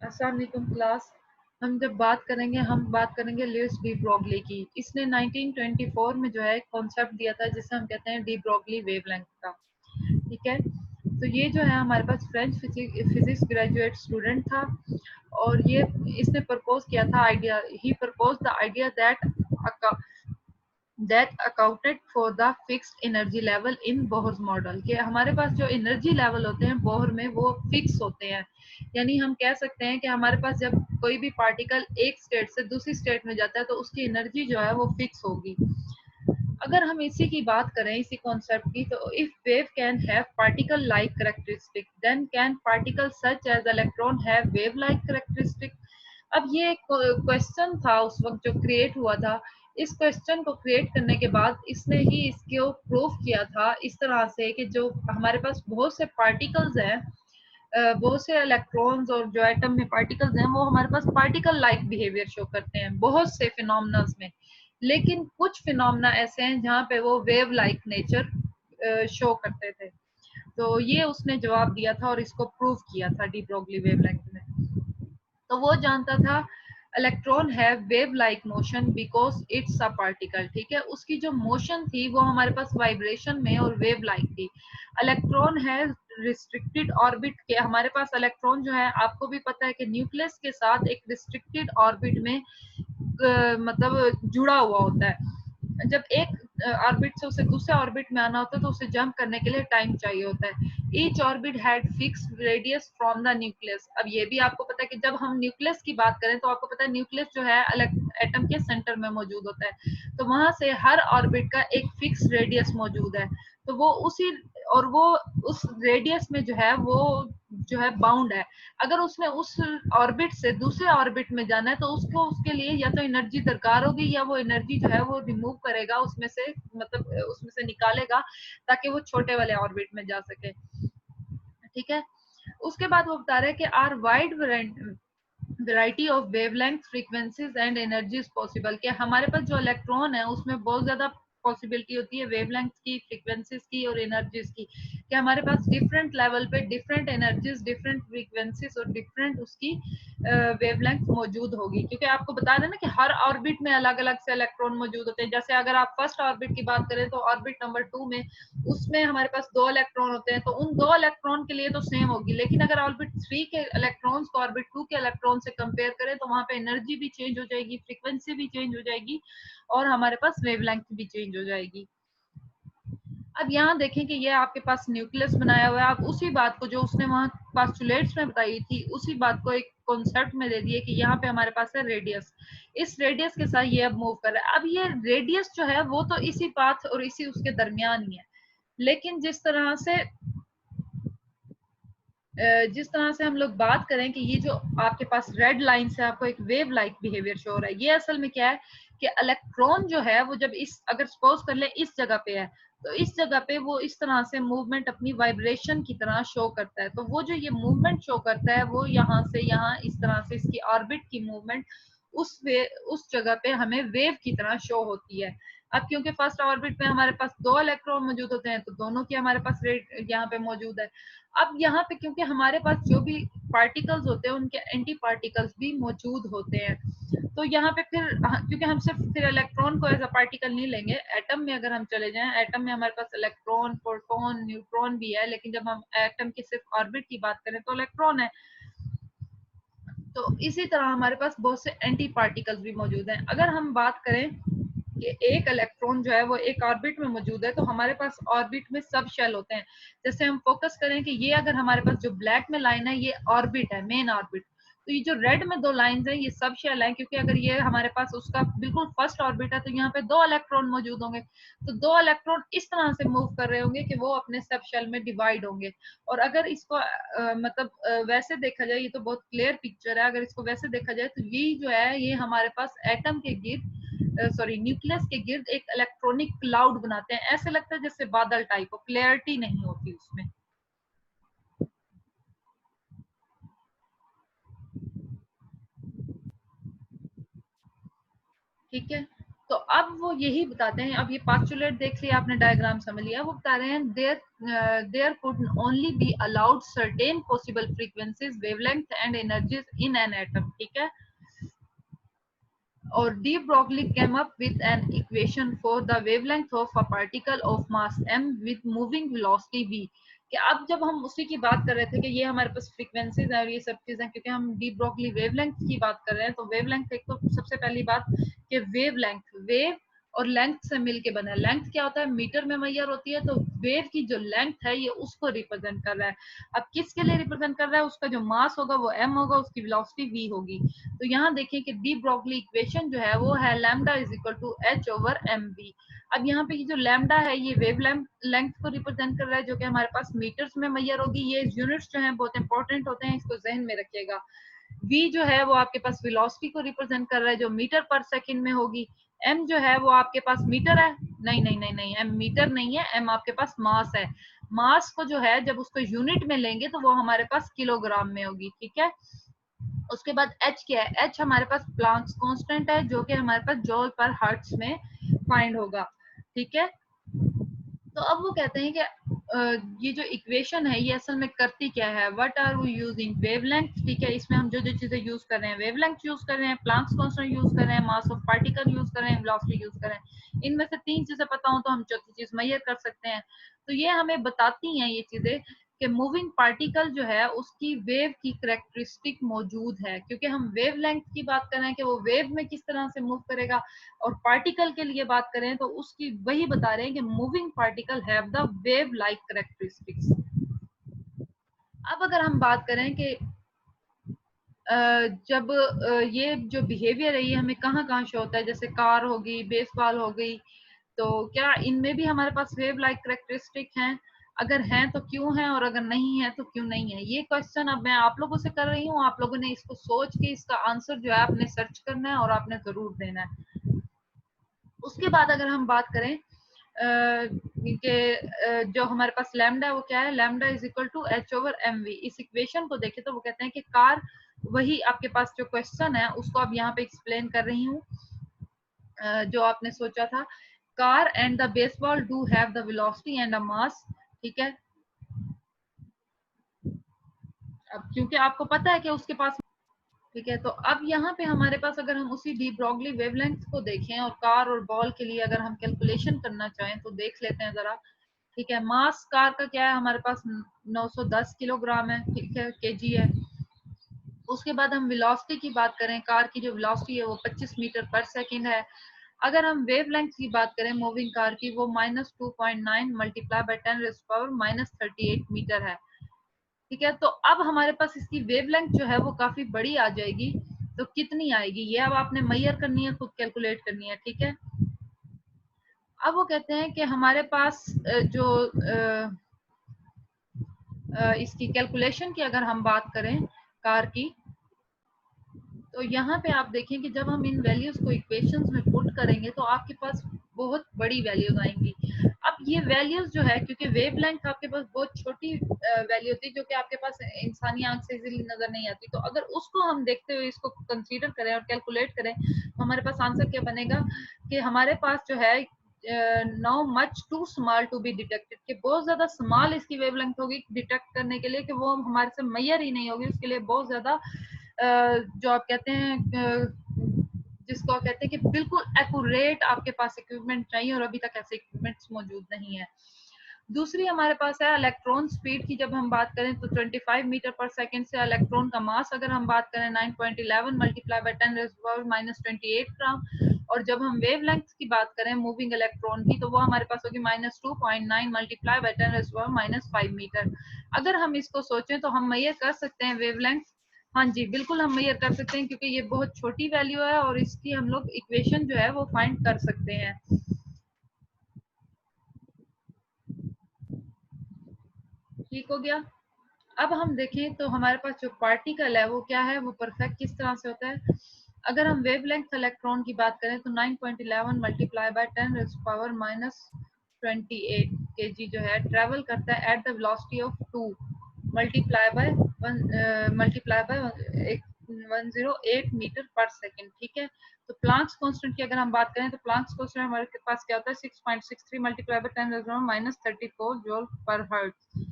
अस्सलाम वालेकुम क्लास। हम बात करेंगे लुईस डी ब्रोगली की। इसने 1924 में जो है कॉन्सेप्ट दिया था जिसे हम कहते हैं डी ब्रोगली वेवलेंथ का। ठीक है, तो ये जो है हमारे पास फ्रेंच फिजिक्स ग्रेजुएट स्टूडेंट था और ये इसने प्रपोज किया था idea, he propose the idea that accounted for the fixed energy level in Bohr model, कि हमारे पास जो एनर्जी लेवल होते हैं बोहर में वो फिक्स होते हैं। यानी हम कह सकते हैं कि हमारे पास जब कोई भी पार्टिकल एक स्टेट से दूसरी स्टेट में जाता है तो उसकी एनर्जी जो है वो फिक्स होगी। अगर हम इसी की बात करें, इसी कॉन्सेप्ट की, तो if wave can have particle like characteristic then can particle such as electron have wave like characteristic. अब ये क्वेश्चन था उस वक्त जो क्रिएट हुआ था। इस क्वेश्चन को क्रिएट करने के बाद इसने ही इसको प्रूव किया था इस तरह से कि जो हमारे पास बहुत से पार्टिकल्स हैं, बहुत से इलेक्ट्रॉन्स और जो एटम में पार्टिकल्स हैं वो हमारे पास पार्टिकल लाइक बिहेवियर शो करते हैं बहुत से फिनोमिनास में। लेकिन कुछ फिनोमिना ऐसे हैं जहाँ पे वो वेव लाइक नेचर शो करते थे। तो ये उसने जवाब दिया था और इसको प्रूव किया था डी ब्रोगली वेवलेंथ में। तो वो जानता था electron have wave like motion because it's a particle. ठीक है, उसकी जो मोशन थी वो हमारे पास वाइब्रेशन में और वेव लाइक थी। इलेक्ट्रॉन है रिस्ट्रिक्टेड ऑर्बिट के, हमारे पास इलेक्ट्रॉन जो है आपको भी पता है कि न्यूक्लियस के साथ एक रिस्ट्रिक्टेड ऑर्बिट में मतलब जुड़ा हुआ होता है। जब एक ऑर्बिट से उसे दूसरे ऑर्बिट में आना होता है तो उसे जंप करने के लिए टाइम चाहिए होता है। Each orbit had fix radius from the nucleus. अब ये भी आपको पता है कि जब हम न्यूक्लियस की बात करें तो आपको पता है न्यूक्लियस जो है एटम के सेंटर में मौजूद होता है, तो वहां से हर ऑर्बिट का एक फिक्स रेडियस मौजूद है। तो वो उसी और वो उस रेडियस में जो है वो जो है बाउंड है। अगर उसने उस ऑर्बिट से दूसरे ऑर्बिट में जाना है तो उसको उसके लिए या तो एनर्जी दरकार होगी या वो एनर्जी जो है वो रिमूव करेगा उसमें से, मतलब उसमें से निकालेगा ताकि वो छोटे वाले ऑर्बिट में जा सके। ठीक है, उसके बाद वो बता रहे हैं कि are wide variety of wavelength frequencies and energies possible, कि हमारे पास जो इलेक्ट्रॉन है उसमें बहुत ज्यादा पॉसिबिलिटी होती है वेवलेंथ की, फ्रीक्वेंसीज की और एनर्जीज की, कि हमारे पास डिफरेंट लेवल पे डिफरेंट एनर्जीज, डिफरेंट फ्रीक्वेंसीज और डिफरेंट उसकी वेवलेंथ मौजूद होगी। क्योंकि आपको बता दें ना कि हर ऑर्बिट में अलग अलग से इलेक्ट्रॉन मौजूद होते हैं। जैसे अगर आप फर्स्ट ऑर्बिट की बात करें तो ऑर्बिट नंबर 2 में उसमें हमारे पास 2 इलेक्ट्रॉन होते हैं, तो उन 2 इलेक्ट्रॉन के लिए तो सेम होगी। लेकिन अगर ऑर्बिट 3 के इलेक्ट्रॉन्स को ऑर्बिट 2 के इलेक्ट्रॉन से कंपेयर करें तो वहां पे एनर्जी भी चेंज हो जाएगी, फ्रीक्वेंसी भी चेंज हो जाएगी और हमारे पास वेवलेंथ भी चेंज हो जाएगी। अब यहाँ देखें कि ये आपके पास न्यूक्लियस बनाया हुआ है, आप उसी बात को जो उसने वहां पास्टुलेट्स में बताई थी उसी बात को एक कॉन्सेप्ट में दे दिए कि यहाँ पे हमारे पास है रेडियस। इस रेडियस के साथ ये अब मूव कर रहा है। अब ये रेडियस जो है वो तो इसी पाथ और इसी उसके दरमियान ही है, लेकिन जिस तरह से हम लोग बात करें कि ये जो आपके पास रेड लाइन से आपको एक वेव लाइक बिहेवियर शो हो रहा है, ये असल में क्या है कि इलेक्ट्रॉन जो है वो जब इस, अगर सपोज कर ले इस जगह पे है, तो इस जगह पे वो इस तरह से मूवमेंट अपनी वाइब्रेशन की तरह शो करता है। तो वो जो ये मूवमेंट शो करता है वो यहाँ से यहाँ इस तरह से इसकी ऑर्बिट की मूवमेंट उस जगह पे हमें वेव की तरह शो होती है। अब क्योंकि फर्स्ट ऑर्बिट में हमारे पास 2 इलेक्ट्रॉन मौजूद होते हैं तो दोनों की हमारे पास रेट यहाँ पे मौजूद है। अब यहाँ पे क्योंकि हमारे पास जो भी पार्टिकल्स होते हैं उनके एंटी पार्टिकल्स भी मौजूद होते हैं, तो यहाँ पे फिर क्योंकि हम सिर्फ फिर इलेक्ट्रॉन को एज अ पार्टिकल नहीं लेंगे, एटम में अगर हम चले जाएं, एटम में हमारे पास इलेक्ट्रॉन, प्रोटॉन, न्यूट्रॉन भी है, लेकिन जब हम एटम की सिर्फ ऑर्बिट की बात करें तो इलेक्ट्रॉन है। तो इसी तरह हमारे पास बहुत से एंटी पार्टिकल्स भी मौजूद हैं। अगर हम बात करें कि एक इलेक्ट्रॉन जो है वो एक ऑर्बिट में मौजूद है तो हमारे पास ऑर्बिट में सब शेल होते हैं। जैसे हम फोकस करें कि ये अगर हमारे पास जो ब्लैक में लाइन है ये ऑर्बिट है, मेन ऑर्बिट, तो ये जो रेड में 2 लाइंस हैं ये सब शेल है, क्योंकि अगर ये हमारे पास उसका बिल्कुल फर्स्ट ऑर्बिट है तो यहाँ पे 2 इलेक्ट्रॉन मौजूद होंगे। तो 2 इलेक्ट्रॉन इस तरह से मूव कर रहे होंगे कि वो अपने सब शेल में डिवाइड होंगे। और अगर इसको वैसे देखा जाए, ये तो बहुत क्लियर पिक्चर है, अगर इसको वैसे देखा जाए तो ये जो है ये हमारे पास एटम के गिर्द, सॉरी न्यूक्लियस के गिर्द एक इलेक्ट्रॉनिक क्लाउड बनाते हैं। ऐसे लगता है जैसे बादल टाइप हो, क्लैरिटी नहीं होती उसमें। ठीक है, तो अब वो यही बताते हैं, अब ये पास्टुलेट देख लिया आपने, डायग्राम समझ लिया, वो बता रहे हैं there could only be allowed certain possible frequencies, wavelength and energies in an atom, ठीक है। और de Broglie came up with an equation for the wavelength of a particle of mass m with moving velocity v, कि अब जब हम उसी की बात कर रहे थे कि ये हमारे पास फ्रीक्वेंसीज है और ये सब चीजें, क्योंकि हम डी ब्रोगली वेवलेंथ की बात कर रहे हैं, तो वेवलेंथ एक तो सबसे पहली बात कि वेवलेंथ, वेव और लेंथ से मिलके बना है। लेंथ क्या होता है, मीटर में मैयर होती है, तो वेव की जो लेंथ है ये उसको रिप्रेजेंट कर रहा है। अब किसके लिए रिप्रेजेंट कर रहा है, उसका जो मास होगा वो m होगा, उसकी वेलोसिटी v होगी। तो यहाँ देखिए कि डी ब्रोगली इक्वेशन जो है वो है lambda is equal to h over mv। अब यहाँ पे ये जो लैम्डा है ये वेव लेंथ को रिप्रेजेंट कर रहा है, जो कि हमारे पास मीटर्स में मैयर होगी। ये यूनिट्स जो है बहुत इंपॉर्टेंट होते हैं, इसको जहन में रखिएगा। v जो है वो आपके पास वेलोसिटी को रिप्रेजेंट कर रहा है, जो मीटर पर सेकंड में होगी। m जो है वो आपके पास मीटर है, नहीं नहीं नहीं नहीं, m मीटर नहीं है, m आपके पास मास है। मास को जो है जब उसको यूनिट में लेंगे तो वो हमारे पास किलोग्राम में होगी, ठीक है। उसके बाद h क्या है, h हमारे पास प्लांक्स कांस्टेंट है, जो कि हमारे पास जूल पर हर्ट्ज में फाइंड होगा, ठीक है। तो अब वो कहते हैं कि ये जो इक्वेशन है ये असल में करती क्या है, what are we using, wavelength, ठीक है। इसमें हम जो जो चीजें यूज कर रहे हैं, वेवलेंथ यूज कर रहे हैं, प्लांक्स कांस्टेंट यूज कर रहे हैं, मास ऑफ पार्टिकल यूज कर रहे हैं, वेलोसिटी यूज कर रहे हैं। इनमें से तीन चीजें पता हो तो हम चौथी चीज मेजर कर सकते हैं। तो ये हमें बताती हैं ये चीजें कि मूविंग पार्टिकल जो है उसकी वेव की करेक्टरिस्टिक मौजूद है, क्योंकि हम वेव लेंथ की बात कर रहे हैं कि वो वेव में किस तरह से मूव करेगा, और पार्टिकल के लिए बात करें तो उसकी वही बता रहे हैं कि moving particle have the wave like characteristics. अब अगर हम बात करें कि जब ये जो बिहेवियर है ये हमें कहाँ कहाँ शो होता है, जैसे कार होगी, बेसबॉल हो गई, तो क्या इनमें भी हमारे पास वेव लाइक करेक्टरिस्टिक हैं, अगर हैं तो क्यों हैं, और अगर नहीं है तो क्यों नहीं है। ये क्वेश्चन अब मैं आप लोगों से कर रही हूँ, आप लोगों ने इसको सोच के इसका आंसर जो है आपने सर्च करना है और आपने जरूर देना है। उसके बाद अगर हम बात करें कि जो हमारे पास लैम्डा है वो क्या है, lambda is equal to h over mv। इस इक्वेशन को देखें तो वो कहते हैं कि कार, वही आपके पास जो क्वेश्चन है उसको अब यहाँ पे एक्सप्लेन कर रही हूँ, जो आपने सोचा था। Car and the baseball do have the velocity and a mass, ठीक है। अब क्योंकि आपको पता है कि उसके पास, ठीक है, तो अब यहाँ पे हमारे पास अगर हम उसी डी ब्रॉगली वेवलेंथ को देखें और कार और बॉल के लिए अगर हम कैलकुलेशन करना चाहें तो देख लेते हैं जरा, ठीक है। मास कार का क्या है, हमारे पास 910 किलोग्राम है, ठीक है, केजी है। उसके बाद हम वेलोसिटी की बात करें, कार की जो वेलोसिटी है वो 25 मीटर पर सेकंड है। अगर हम वेवलेंथ की बात करें मूविंग कार की, वो -2.9 multiply by 10 raise power -38 metre है, ठीक है। तो अब हमारे पास इसकी वेवलेंथ जो है वो काफी बड़ी आ जाएगी, तो कितनी आएगी ये अब आपने मेजर करनी है, खुद कैलकुलेट करनी है, ठीक है। अब वो कहते हैं कि हमारे पास जो इसकी कैलकुलेशन की अगर हम बात करें कार की, तो यहाँ पे आप देखें कि जब हम इन वैल्यूज को इक्वेशंस में पुट करेंगे तो आपके पास बहुत बड़ी वैल्यूज आएंगी। अब ये वैल्यूज जो है, क्योंकि वेवलेंथ आपके पास बहुत छोटी वैल्यू होती है जो कि आपके पास इंसानी आंख से इजीली नजर नहीं आती, तो अगर उसको हम देखते हुए इसको कंसीडर करें और कैलकुलेट करें तो हमारे पास आंसर क्या बनेगा कि हमारे पास जो है no much too small to be detected, कि बहुत ज्यादा स्मॉल इसकी वेवलेंथ होगी डिटेक्ट करने के लिए, कि वो हमारे से मैयर ही नहीं होगी, उसके लिए बहुत ज्यादा जो आप कहते हैं जिसको आप कहते हैं कि बिल्कुल एक्यूरेट आपके पास इक्विपमेंट चाहिए, और अभी तक ऐसे इक्विपमेंट्स मौजूद नहीं है। दूसरी हमारे पास है इलेक्ट्रॉन स्पीड की, जब हम बात करें तो 25 मीटर पर सेकंड से। इलेक्ट्रॉन का मास अगर हम बात करें 9.11 मल्टीप्लाई बाय 10 रेज़ पावर -28 ग्राम। और जब हम वेवलेंथ की बात करें मूविंग इलेक्ट्रॉन की, तो वो हमारे पास होगी -2.9 multiply by 10 raise power -5 metre. अगर हम इसको सोचें तो हम मेजर कर सकते हैं वेवलेंथ, हाँ जी बिल्कुल हम मेजर कर सकते हैं, क्योंकि ये बहुत छोटी वैल्यू है और इसकी हम लोग इक्वेशन जो है वो फाइंड कर सकते हैं। ठीक हो गया। अब हम देखें तो हमारे पास जो पार्टिकल है वो क्या है, वो परफेक्ट किस तरह से होता है। अगर हम वेवलेंथ इलेक्ट्रॉन की बात करें तो 9.11 multiply by 10 raise power -28 KG जो है ट्रेवल करता है at the velocity of 2 multiply by 1 108 metre per second, ठीक है। तो प्लांक्स कांस्टेंट की अगर हम बात करें तो प्लांक्स कांस्टेंट हमारे पास क्या होता है 6.63 मल्टीप्लाई बाय 10⁻⁻34 जूल पर हर्ट्ज।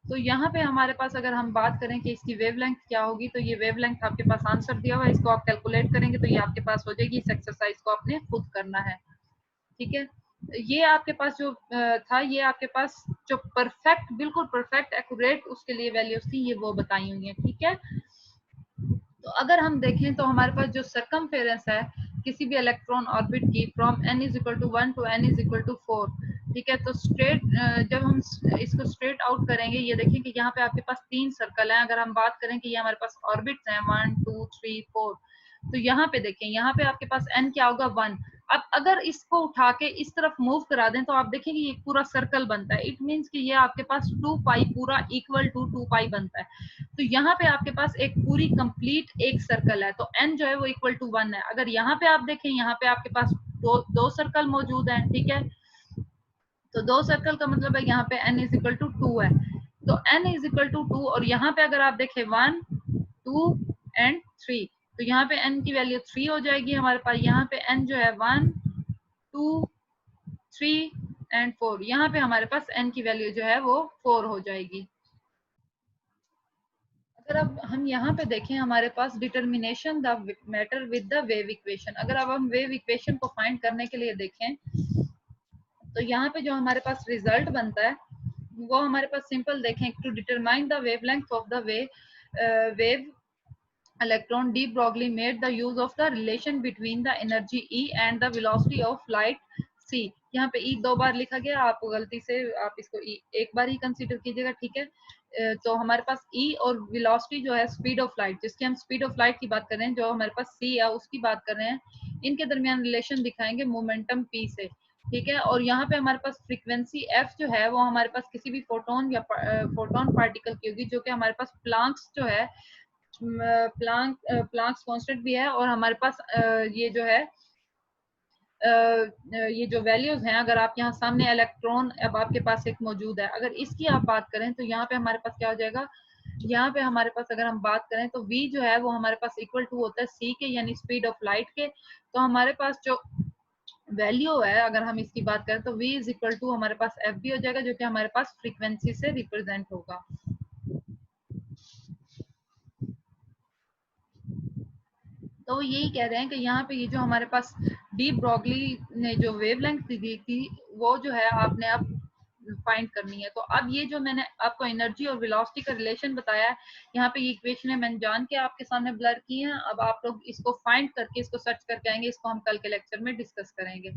तो यहाँ पे हमारे पास अगर हम बात करें कि इसकी वेवलेंथ क्या होगी, तो ये वेवलेंथ आपके पास आंसर दिया हुआ है, इसको आप कैलकुलेट करेंगे तो ये आपके पास हो जाएगी। इस एक्सरसाइज को आपने खुद करना है, ठीक है। ये आपके पास जो था, ये आपके पास जो परफेक्ट, बिल्कुल परफेक्ट एक्यूरेट उसके लिए वैल्यूज थी, ये वो बताई हुई है, ठीक है। तो अगर हम देखें तो हमारे पास जो सरकमफेरेंस है किसी भी इलेक्ट्रॉन ऑर्बिट की from n is equal to 1 to n is equal to 4, ठीक है। तो स्ट्रेट जब हम इसको स्ट्रेट आउट करेंगे, ये देखें कि यहाँ पे आपके पास 3 सर्कल हैं। अगर हम बात करें कि ये हमारे पास ऑर्बिट्स हैं 1 2 3 4, तो यहाँ पे देखें, यहाँ पे आपके पास n क्या होगा 1। अब अगर इसको उठा के इस तरफ मूव करा दें तो आप देखेंगे ये पूरा सर्कल बनता है। इट मींस कि ये आपके पास 2 पाई पूरा इक्वल टू 2 पाई बनता है। तो यहाँ पे आपके पास एक पूरी कंप्लीट एक सर्कल है, तो n जो है वो इक्वल टू 1 है। अगर यहाँ पे आप देखें, यहाँ पे आपके पास दो सर्कल मौजूद हैं, ठीक है। तो 2 सर्कल का मतलब है यहाँ पे n इज इक्वल टू 2 है। तो n इज इक्वल टू 2, और यहाँ पे अगर आप देखें 1 2 एंड 3, तो यहाँ पे n की वैल्यू 3 हो जाएगी हमारे पास। यहाँ पे n जो है 1 2 3 एंड 4, यहाँ पे हमारे पास n की वैल्यू जो है वो 4 हो जाएगी। अगर अब हम यहाँ पे देखें, हमारे पास determination the matter with the wave equation. अगर अब हम वेव इक्वेशन को फाइंड करने के लिए देखें, तो यहाँ पे जो हमारे पास रिजल्ट बनता है वो हमारे पास सिंपल देखें, to determine the wavelength of the wave electron, de Broglie made the use of the relation between the energy E and the velocity of light c। यहाँ पे E 2 बार लिखा गया, आप गलती से आप इसको E एक बार ही कंसीडर कीजिएगा, ठीक है। तो हमारे पास E और वेलोसिटी जो है स्पीड ऑफ लाइट, जिसकी हम स्पीड ऑफ लाइट की बात कर रहे हैं, जो हमारे पास C है उसकी बात कर रहे हैं, इनके दरमियान रिलेशन दिखाएंगे मोमेंटम P से, ठीक है। और यहाँ पे हमारे पास फ्रीक्वेंसी f जो है वो हमारे पास किसी भी फोटोन या फोटोन पार्टिकल की होगी, जो कि हमारे पास प्लांक्स जो है प्लांक्स कांस्टेंट भी है। और हमारे पास ये जो है ये जो वैल्यूज हैं, अगर आप यहाँ सामने इलेक्ट्रॉन अब आपके पास एक मौजूद है, अगर इसकी आप बात करें तो यहाँ पे हमारे पास क्या हो जाएगा, यहाँ पे हमारे पास अगर हम बात करें तो v जो है वो हमारे पास इक्वल टू होता है c के, यानी स्पीड ऑफ लाइट के। तो हमारे पास जो वैल्यू है, अगर हम इसकी बात करें तो v इज इक्वल टू हमारे पास f भी हो जाएगा, जो कि हमारे पास फ्रीक्वेंसी से रिप्रेजेंट होगा। तो वो यही कह रहे हैं कि यहाँ पे ये जो हमारे पास डी ब्रॉगली ने जो वेवलेंथ दी थी वो जो है आपने अब फाइंड करनी है। तो अब ये जो मैंने आपको एनर्जी और वेलोसिटी का रिलेशन बताया है, यहाँ पे ये इक्वेशन है मैंने जान के आपके सामने ब्लर की है। अब आप लोग इसको फाइंड करके इसको सर्च करके आएंगे, इसको हम कल के लेक्चर में डिस्कस करेंगे।